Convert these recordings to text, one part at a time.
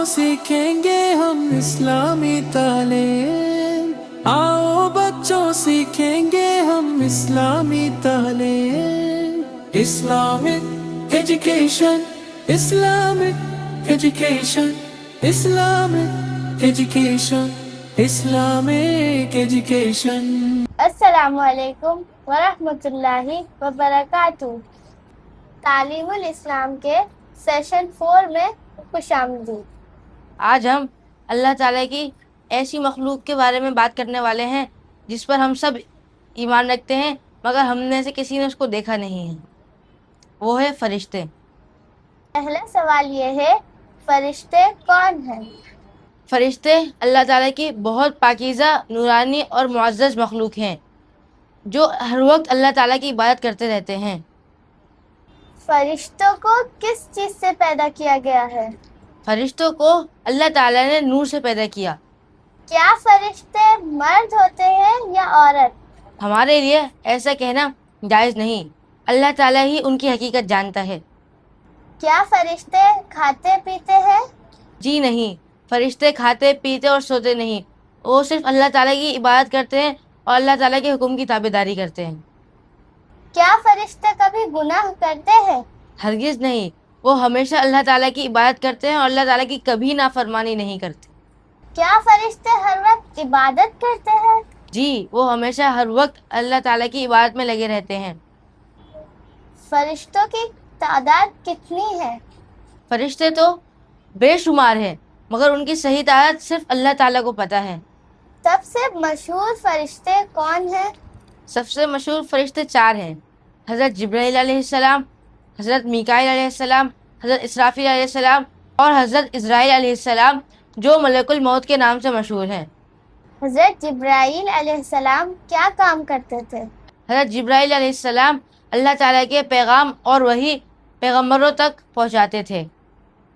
सीखेंगे हम इस्लामी तालीम। आओ बच्चों सीखेंगे हम इस्लामी तालीम। Islamic education, Islamic education, Islamic education, Islamic education. अस्सलामुअलैकुम वरहमतुल्लाहि वबरकातुहू। तालीमुल इस्लाम के सेशन 4 में खुशामदीद। आज हम अल्लाह ताला की ऐसी मखलूक के बारे में बात करने वाले हैं जिस पर हम सब ईमान रखते हैं, मगर हमने से किसी ने उसको देखा नहीं है। वो है फरिश्ते। पहला सवाल ये है, फरिश्ते कौन हैं? फरिश्ते अल्लाह ताला की बहुत पाकीज़ा, नूरानी और मुअज़्ज़ज़ मखलूक हैं जो हर वक्त अल्लाह ताला की इबादत करते रहते हैं। फरिश्तों को किस चीज़ से पैदा किया गया है? फरिश्तों को अल्लाह ताला ने नूर से पैदा किया। क्या फरिश्ते मर्द होते हैं या औरत? हमारे लिए ऐसा कहना जायज़ नहीं, अल्लाह ताला ही उनकी हकीकत जानता है। क्या फरिश्ते खाते पीते हैं? जी नहीं, फरिश्ते खाते पीते और सोते नहीं, वो सिर्फ अल्लाह ताला की इबादत करते हैं और अल्लाह ताला के हुक्म की ताबेदारी करते हैं। क्या फरिश्ते कभी गुनाह करते हैं? हरगिज़ नहीं, वो हमेशा अल्लाह ताला की इबादत करते हैं और अल्लाह ताला की कभी नाफरमानी नहीं करते। क्या फरिश्ते हर वक्त इबादत करते हैं? जी, वो हमेशा हर वक्त अल्लाह ताला की इबादत में लगे रहते हैं। फरिश्तों की तादाद कितनी है? फरिश्ते तो बेशुमार हैं, मगर उनकी सही तादाद सिर्फ अल्लाह ताला को पता है। सबसे मशहूर फरिश्ते कौन हैं? सबसे मशहूर फरिश्ते 4 हैं: हज़रत जिब्राईल अलैहिस्सलाम, हज़रत मीकाईल अलैहिस्सलाम, हज़रत इसराफील अलैहिस्सलाम और हज़रत इज़राईल अलैहिस्सलाम, जो मलकुल मौत के नाम से मशहूर हैं। हज़रत जिब्राईल अलैहिस्सलाम क्या काम करते थे? हज़रत जिब्राईल अलैहिस्सलाम अल्लाह ताला के पैगाम और वही पैगम्बरों तक पहुँचाते थे।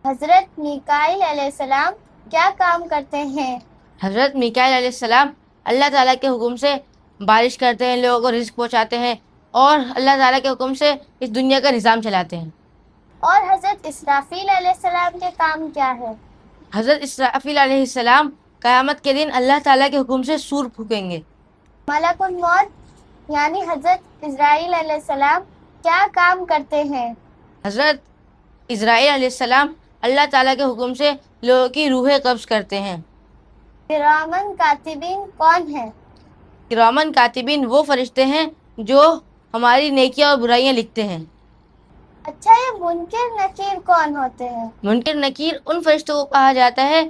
हज़रत मीकाईल अलैहिस्सलाम क्या काम करते हैं? हज़रत मीकाईल अलैहिस्सलाम अल्लाह ताला के हुक्म से बारिश करते हैं, लोगों को रिज़्क पहुँचाते हैं और अल्लाह ताला के हुक्म से इस दुनिया का निज़ाम चलाते हैं। और हज़रत इसराफील अलैहिस्सलाम के काम क्या है? हज़रत इसराफील अलैहिस्सलाम क़यामत के दिन अल्लाह ताला के हुक्म से सूर फूकेंगे। मलकुल मौत यानी हज़रत इज़राईल अलैहिस्सलाम क्या काम करते हैं? हज़रत इज़राईल अलैहिस्सलाम अल्लाह ताला के हुक्म से लोगों की रूहें कब्ज़ करते हैं। किरामन कातिबीन कौन है? किरामन कातिबीन वो फरिश्ते हैं जो हमारी नेकियां और बुराइयां लिखते हैं। अच्छा, ये मुनकिर नकीर कौन होते हैं? मुनकिर नकीर उन फरिश्तों को कहा जाता है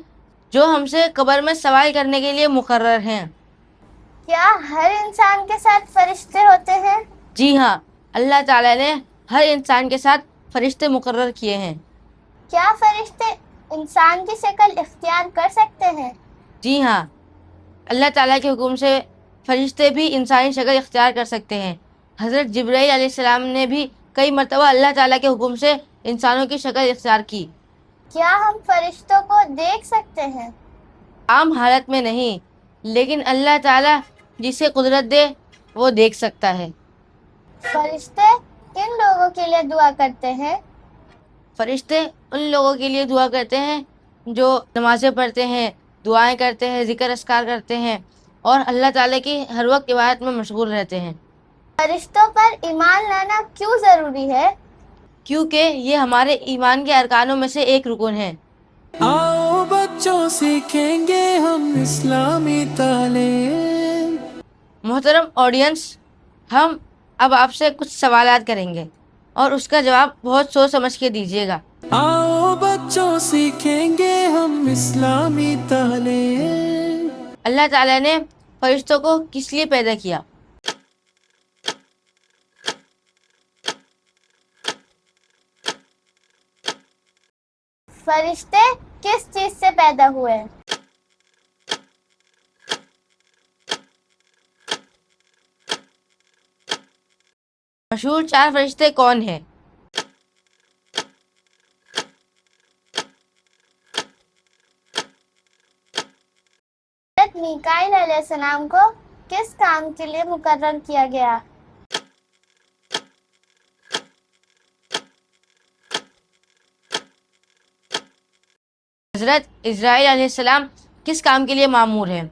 जो हमसे कब्र में सवाल करने के लिए मुकर्रर हैं। क्या हर इंसान के साथ फरिश्ते होते हैं? जी हाँ, अल्लाह ताला ने हर इंसान के साथ फरिश्ते मुकर्रर किए हैं। क्या फरिश्ते इंसान की शक्ल इख्तियार कर सकते हैं? जी हाँ, अल्लाह ताला के हुक्म से फरिश्ते भी इंसानी शक्ल इख्तियार कर सकते हैं। हज़रत जिब्राईल अलैहिस्सलाम ने भी कई मरतबा अल्लाह ताला के हुक्म से इंसानों की शक्ल इख्तियार की। क्या हम फरिश्तों को देख सकते हैं? आम हालत में नहीं, लेकिन अल्लाह ताला जिसे कुदरत दे वो देख सकता है। फरिश्ते किन लोगों के लिए दुआ करते हैं? फरिश्ते उन लोगों के लिए दुआ करते हैं जो नमाज़ें पढ़ते हैं, दुआएं करते हैं, ज़िक्र अस्कार करते हैं और अल्लाह ताला की हर वक्त इबादत में मशगूल रहते हैं। फरिश्तों पर ईमान लाना क्यों ज़रूरी है? क्योंकि ये हमारे ईमान के अरकानों में से एक रुकन है। आओ बच्चों सीखेंगे हम इस्लामी तालीम। मोहतरम ऑडियंस, हम अब आपसे कुछ सवालात करेंगे और उसका जवाब बहुत सोच समझ के दीजिएगा। आओ बच्चों सीखेंगे हम इस्लामी तालीम। अल्लाह ताला ने फरिश्तों को किस लिए पैदा किया? फरिश्ते किस चीज़ से पैदा हुए? मशहूर 4 फरिश्ते कौन हैं? हज़रत मीकाईल अलैहिस्सलाम को किस काम के लिए मुकर्रर किया गया? حضرت اسرائیل علیہ السلام کس کام کے لیے مامور ہیں؟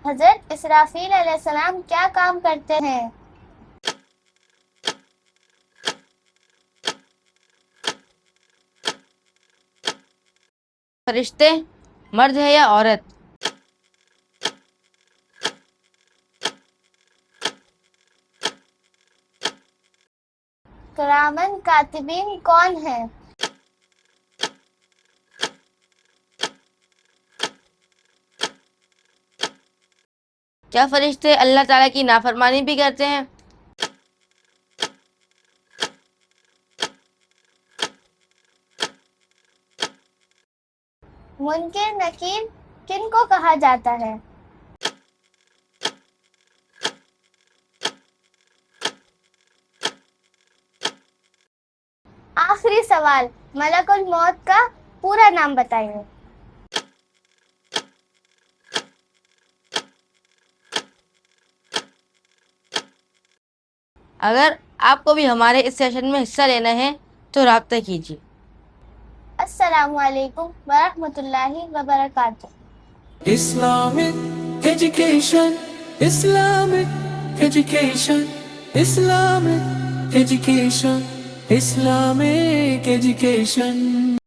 حضرت اسرافیل علیہ السلام کیا کام کرتے ہیں؟ فرشتے مرد ہے یا عورت؟ کرامن کاتبین کون ہیں؟ کیا فرشتے اللہ تعالیٰ کی نافرمانی بھی کرتے ہیں؟ منکر نکیر کن کو کہا جاتا ہے؟ آخری سوال، ملک الموت کا پورا نام بتائیے۔ اگر آپ کو بھی ہمارے اس سیشن میں حصہ لینا ہے تو رابطہ کیجیے۔ السلام علیکم ورحمۃ اللہ وبرکاتہ۔ Islamic education, Islamic education, Islamic education, Islamic education.